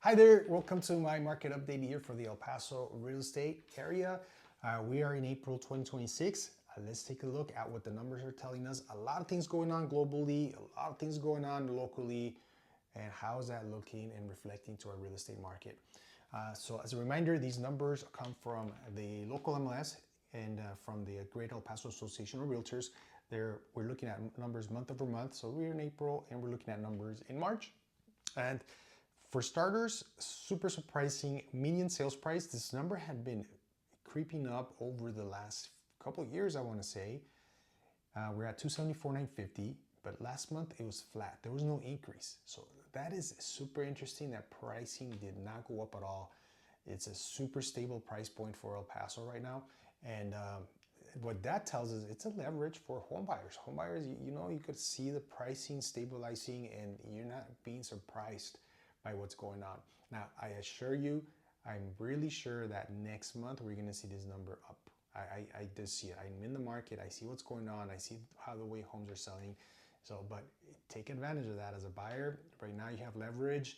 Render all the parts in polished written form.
Hi there, welcome to my market update here for the El Paso real estate area. We are in April 2026. Let's take a look at what the numbers are telling us. A lot of things going on globally, a lot of things going on locally, and how is that looking and reflecting to our real estate market. So as a reminder, these numbers come from the local MLS and from the Great El Paso Association of Realtors. We're looking at numbers month over month. So we're in April and we're looking at numbers in March. And for starters, super surprising median sales price. This number had been creeping up over the last couple of years, I want to say. We're at 274,950, but last month it was flat. There was no increase. So that is super interesting that pricing did not go up at all. It's a super stable price point for El Paso right now. And what that tells us, it's a leverage for home buyers. Home buyers, you could see the pricing stabilizing and you're not being surprised by what's going on. Now, I assure you, I'm really sure that next month we're gonna see this number up. I just see it. I'm in the market, I see what's going on, I see how the way homes are selling. But take advantage of that as a buyer. Right now you have leverage.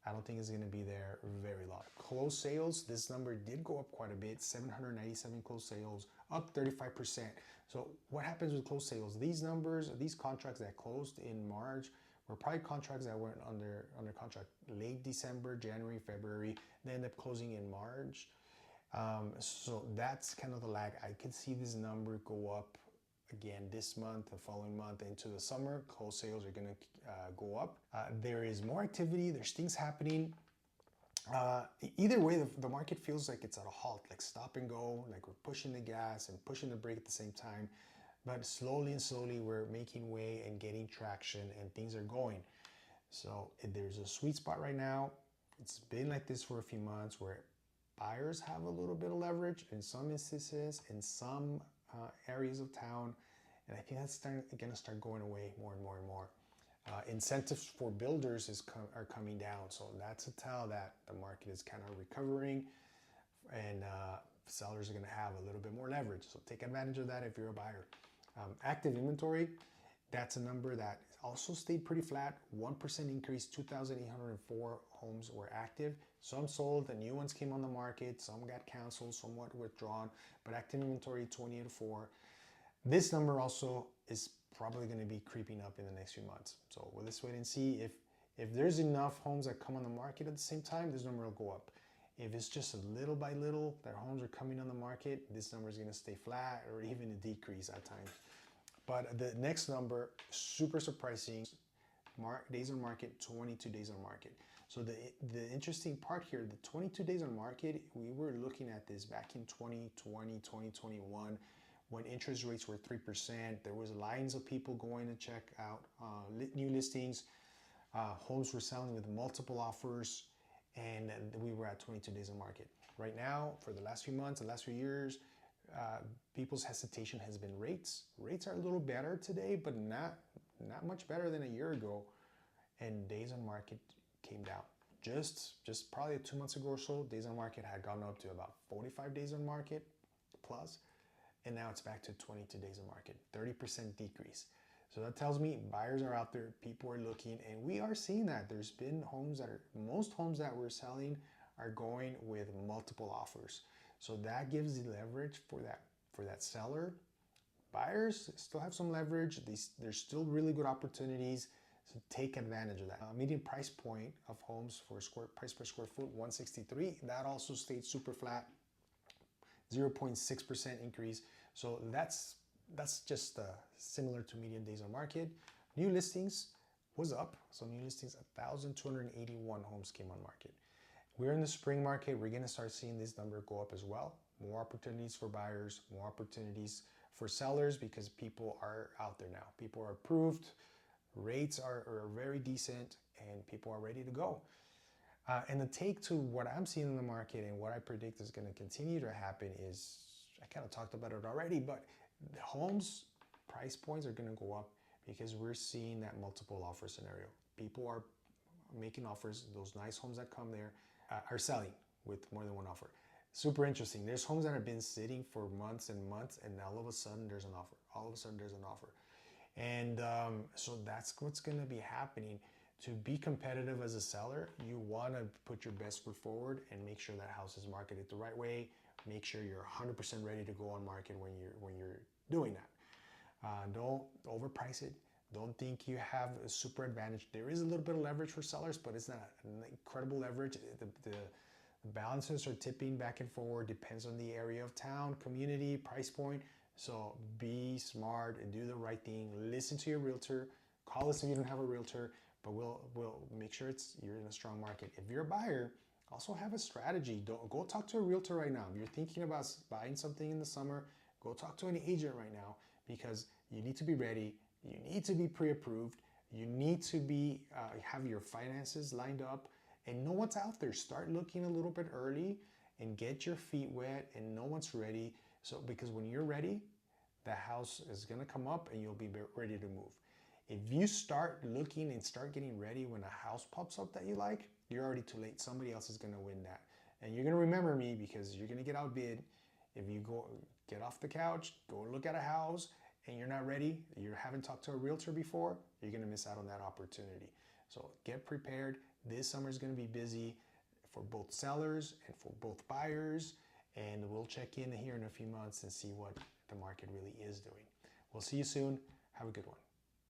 I don't think it's gonna be there very long. Closed sales, this number did go up quite a bit, 797 closed sales, up 35%. So what happens with closed sales? These numbers, these contracts that closed in March, were probably contracts that went under contract late December, January, February. They end up closing in March. So that's kind of the lag. I could see this number go up again this month, the following month into the summer. Closed sales are going to go up. There is more activity. There's things happening. Either way, the market feels like it's at a halt, like stop and go, like we're pushing the gas and pushing the brake at the same time. But slowly and slowly we're making way and getting traction and things are going. So there's a sweet spot right now. It's been like this for a few months where buyers have a little bit of leverage in some instances, in some areas of town. And I think that's gonna start going away more and more and more. Incentives for builders are coming down. So that's a tell that the market is kind of recovering and sellers are gonna have a little bit more leverage. So take advantage of that if you're a buyer. Active inventory, that's a number that also stayed pretty flat. 1% increase, 2,804 homes were active. Some sold, the new ones came on the market, some got canceled, somewhat withdrawn, but active inventory 2804. This number also is probably going to be creeping up in the next few months. So we'll just wait and see if there's enough homes that come on the market at the same time, this number will go up. If it's just a little by little that homes are coming on the market, this number is going to stay flat or even a decrease at times. But the next number, super surprising, days on market, 22 days on market. So the interesting part here, the 22 days on market, we were looking at this back in 2020, 2021, when interest rates were 3%. There was lines of people going to check out new listings. Homes were selling with multiple offers, and we were at 22 days on market. Right now, for the last few months, the last few years, people's hesitation has been rates. Rates are a little better today, but not much better than a year ago. And days on market came down. Just probably 2 months ago or so, days on market had gone up to about 45 days on market plus, and now it's back to 22 days on market, 30% decrease. So that tells me buyers are out there, people are looking, and we are seeing that. There's been most homes that we're selling are going with multiple offers. So that gives the leverage for that seller. Buyers still have some leverage. There's still really good opportunities. So take advantage of that. Median price point of homes for price per square foot, 163. That also stayed super flat, 0.6% increase. So that's just similar to median days on market. New listings was up. So new listings, 1,281 homes came on market. We're in the spring market. We're gonna start seeing this number go up as well. More opportunities for buyers, more opportunities for sellers because people are out there now. People are approved, rates are very decent, and people are ready to go. And the take to what I'm seeing in the market and what I predict is gonna continue to happen is, I kind of talked about it already, but the homes price points are gonna go up because we're seeing that multiple offer scenario. People are making offers. Those nice homes that come there are selling with more than one offer. Super interesting. There's homes that have been sitting for months and months, and all of a sudden there's an offer. All of a sudden there's an offer. And so that's what's going to be happening. To be competitive as a seller, you want to put your best foot forward and make sure that house is marketed the right way. Make sure you're 100% ready to go on market when you're doing that. Don't overprice it. Don't think you have a super advantage. There is a little bit of leverage for sellers, but it's not an incredible leverage. The balances are tipping back and forward, depends on the area of town, community, price point. So be smart and do the right thing. Listen to your realtor. Call us if you don't have a realtor, but we'll make sure you're in a strong market. If you're a buyer, also have a strategy. Don't go talk to a realtor right now. If you're thinking about buying something in the summer, go talk to an agent right now, because you need to be ready. You need to be pre-approved. You need to be have your finances lined up and know what's out there. Start looking a little bit early and get your feet wet and know what's ready. So because when you're ready, the house is gonna come up and you'll be ready to move. If you start looking and start getting ready when a house pops up that you like, you're already too late. Somebody else is gonna win that. And you're gonna remember me because you're gonna get outbid. If you go get off the couch, go look at a house, and you're not ready, you haven't talked to a realtor before, you're gonna miss out on that opportunity. So get prepared. This summer is gonna be busy for both sellers and for both buyers, and we'll check in here in a few months and see what the market really is doing. We'll see you soon. Have a good one.